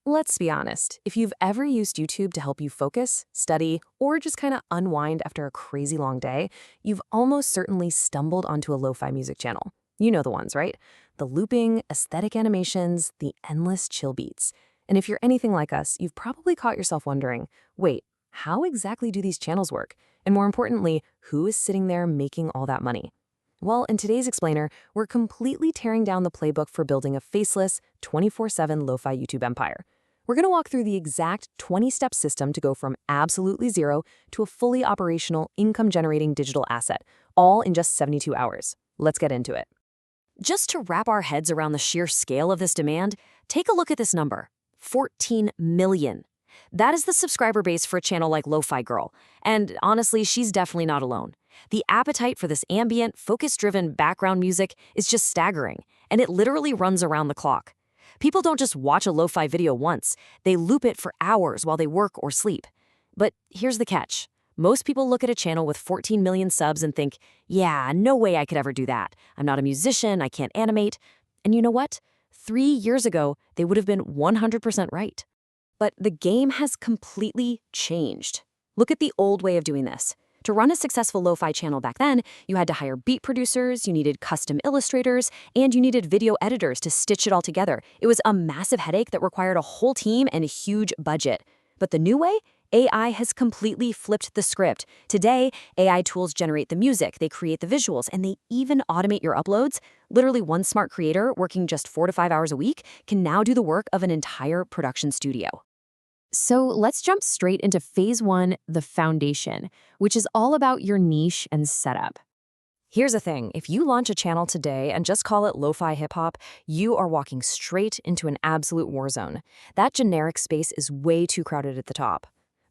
Let's be honest, if you've ever used YouTube to help you focus, study, or just kind of unwind after a crazy long day, you've almost certainly stumbled onto a lo-fi music channel. You know the ones, right? The looping, aesthetic animations, the endless chill beats. And if you're anything like us, you've probably caught yourself wondering, wait, how exactly do these channels work? And more importantly, who is sitting there making all that money? Well, in today's explainer, we're completely tearing down the playbook for building a faceless, 24/7 lo-fi YouTube empire. We're going to walk through the exact 20-step system to go from absolutely zero to a fully operational, income-generating digital asset, all in just 72 hours. Let's get into it. Just to wrap our heads around the sheer scale of this demand, take a look at this number, 14 million. That is the subscriber base for a channel like Lo-Fi Girl, and honestly, she's definitely not alone. The appetite for this ambient, focus-driven background music is just staggering, and it literally runs around the clock. People don't just watch a lo-fi video once, they loop it for hours while they work or sleep. But here's the catch. Most people look at a channel with 14 million subs and think, yeah, no way I could ever do that. I'm not a musician, I can't animate. And you know what? 3 years ago, they would have been 100% right. But the game has completely changed. Look at the old way of doing this. To run a successful lo-fi channel back then, you had to hire beat producers, you needed custom illustrators, and you needed video editors to stitch it all together. It was a massive headache that required a whole team and a huge budget. But the new way? AI has completely flipped the script. Today, AI tools generate the music, they create the visuals, and they even automate your uploads. Literally, one smart creator working just 4 to 5 hours a week can now do the work of an entire production studio. So let's jump straight into phase 1, the foundation, which is all about your niche and setup. Here's the thing, if you launch a channel today and just call it lo-fi hip-hop, you are walking straight into an absolute war zone. That generic space is way too crowded at the top.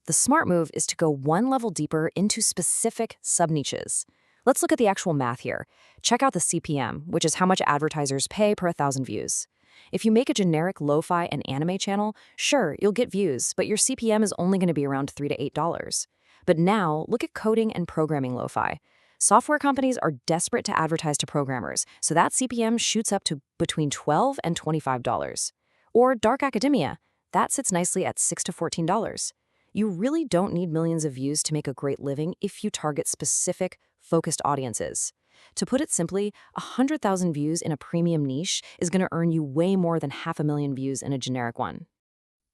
The smart move is to go one level deeper into specific sub-niches. Let's look at the actual math here. Check out the CPM, which is how much advertisers pay per 1,000 views. If you make a generic lo-fi and anime channel, sure, you'll get views, but your CPM is only going to be around $3 to $8. But now, look at coding and programming lo-fi. Software companies are desperate to advertise to programmers, so that CPM shoots up to between $12 and $25. Or dark academia, that sits nicely at $6 to $14. You really don't need millions of views to make a great living if you target specific, focused audiences. To put it simply, 100,000 views in a premium niche is going to earn you way more than 500,000 views in a generic one.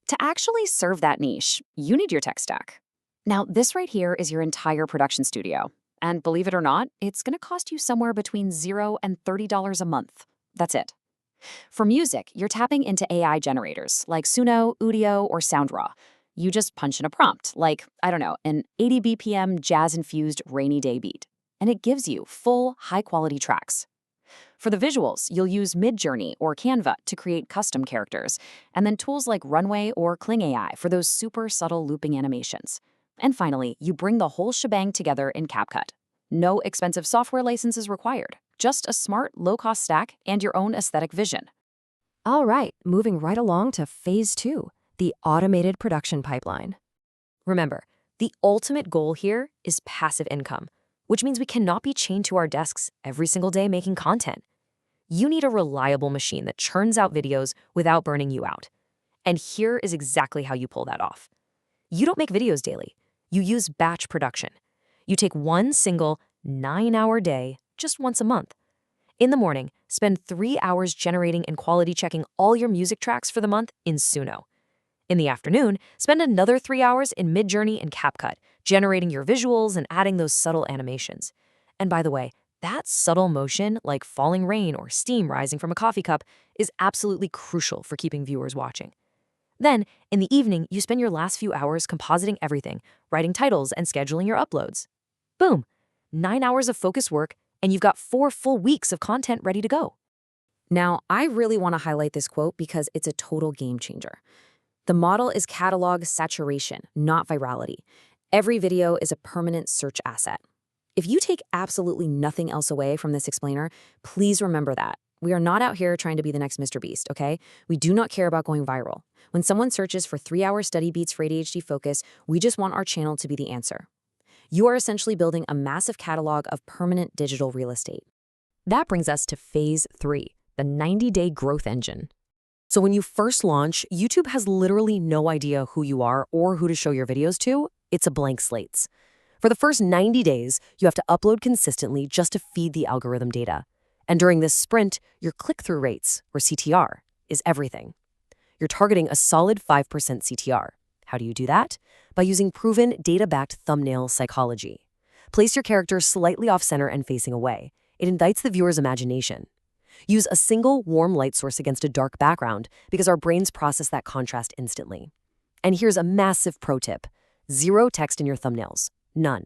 To actually serve that niche, you need your tech stack. Now, this right here is your entire production studio. And believe it or not, it's going to cost you somewhere between $0 and $30 a month. That's it. For music, you're tapping into AI generators like Suno, Udio, or Soundraw. You just punch in a prompt, like, I don't know, an 80 BPM jazz-infused rainy day beat, and it gives you full, high-quality tracks. For the visuals, you'll use Midjourney or Canva to create custom characters, and then tools like Runway or Kling AI for those super subtle looping animations. And finally, you bring the whole shebang together in CapCut. No expensive software licenses required, just a smart, low-cost stack and your own aesthetic vision. All right, moving right along to phase 2, the automated production pipeline. Remember, the ultimate goal here is passive income, which means we cannot be chained to our desks every single day making content. You need a reliable machine that churns out videos without burning you out. And here is exactly how you pull that off. You don't make videos daily. You use batch production. You take one single 9-hour day just once a month. In the morning, spend 3 hours generating and quality checking all your music tracks for the month in Suno. In the afternoon, spend another 3 hours in Midjourney and CapCut, generating your visuals and adding those subtle animations. And by the way, that subtle motion, like falling rain or steam rising from a coffee cup, is absolutely crucial for keeping viewers watching. Then, in the evening, you spend your last few hours compositing everything, writing titles and scheduling your uploads. Boom! 9 hours of focused work, and you've got 4 full weeks of content ready to go. Now, I really want to highlight this quote because it's a total game changer. The model is catalog saturation, not virality. Every video is a permanent search asset. If you take absolutely nothing else away from this explainer, please remember that. We are not out here trying to be the next Mr. Beast, okay? We do not care about going viral. When someone searches for 3-hour study beats for ADHD focus, we just want our channel to be the answer. You are essentially building a massive catalog of permanent digital real estate. That brings us to phase 3, the 90-day growth engine. So when you first launch, YouTube has literally no idea who you are or who to show your videos to. It's a blank slate. For the first 90 days, you have to upload consistently just to feed the algorithm data. And during this sprint, your click-through rates, or CTR, is everything. You're targeting a solid 5% CTR. How do you do that? By using proven data-backed thumbnail psychology. Place your character slightly off-center and facing away. It invites the viewer's imagination. Use a single warm light source against a dark background because our brains process that contrast instantly. And here's a massive pro tip. Zero text in your thumbnails. None.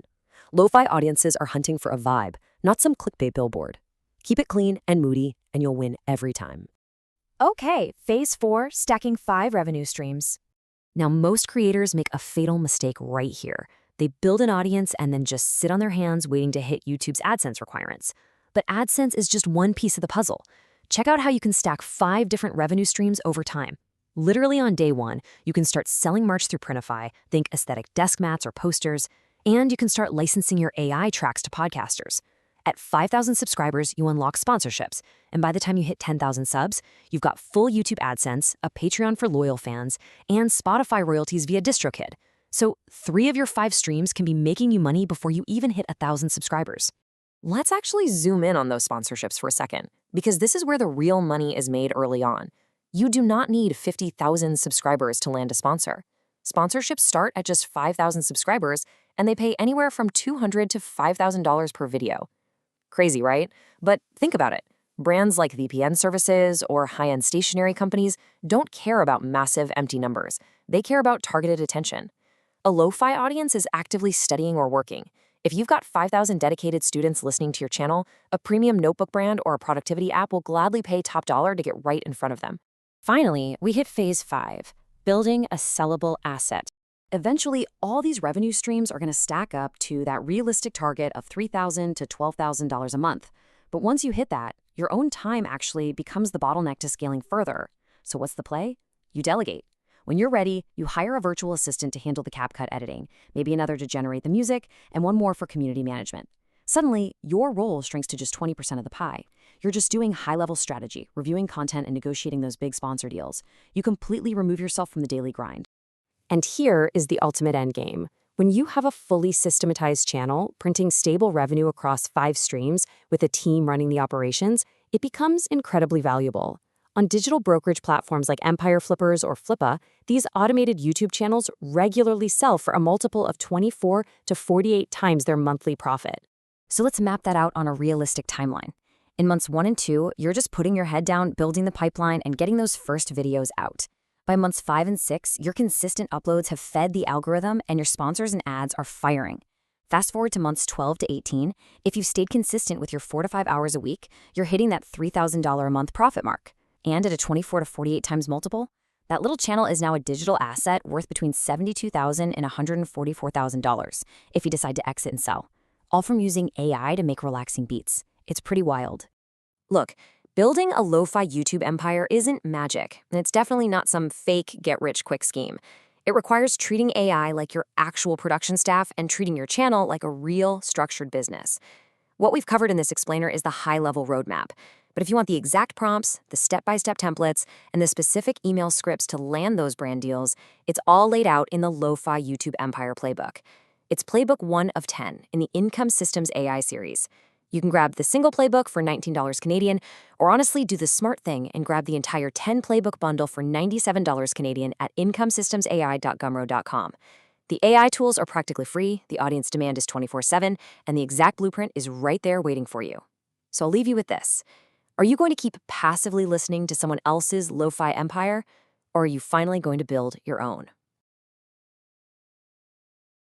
Lo-fi audiences are hunting for a vibe, not some clickbait billboard. Keep it clean and moody, and you'll win every time. Okay, phase 4, stacking 5 revenue streams. Now, most creators make a fatal mistake right here. They build an audience and then just sit on their hands waiting to hit YouTube's AdSense requirements. But AdSense is just one piece of the puzzle. Check out how you can stack 5 different revenue streams over time. Literally on day 1, you can start selling merch through Printify, think aesthetic desk mats or posters, and you can start licensing your AI tracks to podcasters. At 5,000 subscribers, you unlock sponsorships, and by the time you hit 10,000 subs, you've got full YouTube AdSense, a Patreon for loyal fans, and Spotify royalties via DistroKid. So 3 of your 5 streams can be making you money before you even hit 1,000 subscribers. Let's actually zoom in on those sponsorships for a second, because this is where the real money is made early on. You do not need 50,000 subscribers to land a sponsor. Sponsorships start at just 5,000 subscribers, and they pay anywhere from $200 to $5,000 per video. Crazy, right? But think about it. Brands like VPN services or high-end stationery companies don't care about massive empty numbers. They care about targeted attention. A lo-fi audience is actively studying or working. If you've got 5,000 dedicated students listening to your channel, a premium notebook brand or a productivity app will gladly pay top dollar to get right in front of them. Finally, we hit phase 5, building a sellable asset. Eventually, all these revenue streams are going to stack up to that realistic target of $3,000 to $12,000 a month. But once you hit that, your own time actually becomes the bottleneck to scaling further. So what's the play? You delegate. When you're ready, you hire a virtual assistant to handle the CapCut editing, maybe another to generate the music, and one more for community management. Suddenly, your role shrinks to just 20% of the pie. You're just doing high-level strategy, reviewing content, and negotiating those big sponsor deals. You completely remove yourself from the daily grind. And here is the ultimate endgame. When you have a fully systematized channel, printing stable revenue across 5 streams with a team running the operations, it becomes incredibly valuable. On digital brokerage platforms like Empire Flippers or Flippa, these automated YouTube channels regularly sell for a multiple of 24 to 48 times their monthly profit. So let's map that out on a realistic timeline. In months 1 and 2, you're just putting your head down, building the pipeline, and getting those first videos out. By months 5 and 6, your consistent uploads have fed the algorithm and your sponsors and ads are firing. Fast forward to months 12 to 18, if you've stayed consistent with your 4 to 5 hours a week, you're hitting that $3,000 a month profit mark. And at a 24 to 48 times multiple, that little channel is now a digital asset worth between $72,000 and $144,000 if you decide to exit and sell, all from using AI to make relaxing beats. It's pretty wild. Look, building a lo-fi YouTube empire isn't magic, and it's definitely not some fake get-rich-quick scheme. It requires treating AI like your actual production staff and treating your channel like a real, structured business. What we've covered in this explainer is the high-level roadmap. But if you want the exact prompts, the step-by-step templates, and the specific email scripts to land those brand deals, it's all laid out in the LoFi YouTube Empire Playbook. It's Playbook 1 of 10 in the Income Systems AI series. You can grab the single playbook for $19 Canadian, or honestly do the smart thing and grab the entire 10 playbook bundle for $97 Canadian at incomesystemsai.gumroad.com. The AI tools are practically free, the audience demand is 24/7, and the exact blueprint is right there waiting for you. So I'll leave you with this. Are you going to keep passively listening to someone else's lo-fi empire, or are you finally going to build your own?